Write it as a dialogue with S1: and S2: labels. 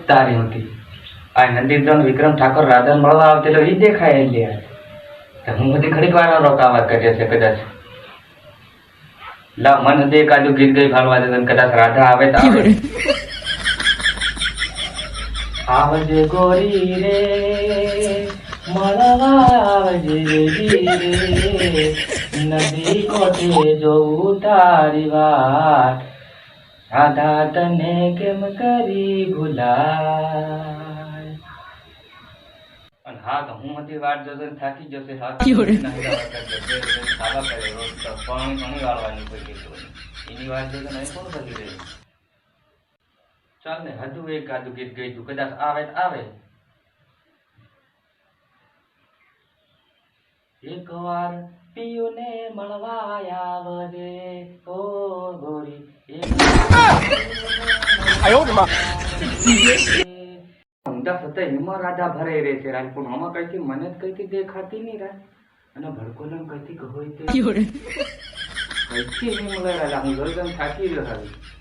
S1: તારી હતી આ નંદીજન વિક્રમ ઠાકોર રાધા મળવા આવતે તો ઈ દેખાય એટલે તો હું બધી ઘડીક વાર રોકાવા કરે છે કદાચ લા મન દે કાજુ ગીત ગઈ ફાલવા દે કદાચ રાધા આવે તો આવે આવજે ગોરી રે મળવા આવજે રે નદી કોઠે જોઉં તારી વાત રાધા તને કેમ કરી ભૂલાય અને હા તો હું હતી વાટ જોતો થાકી જશે હા ખાવા કરે રોજ તો પાણી વાળવાની કોઈ કીધું એની વાત જોતો નહીં કોણ કરી રહ્યું ચાલ ને હજુ એક આદુ ગીત ગઈ તું કદાચ આવે તો આવે એક વાર પિયુને મળવા આવજે ઓ ગોરી ઊંડા સતા એમાં રાધા ભરાઈ રહે છે રાજપૂત આમાં કઈથી મને જ કઈથી દેખાતી નહીં રાજ અને ભડકોલમ કઈથી હોય તે કઈથી નહીં મળે રાજા હું ગરદન થાકી રહ્યો હવે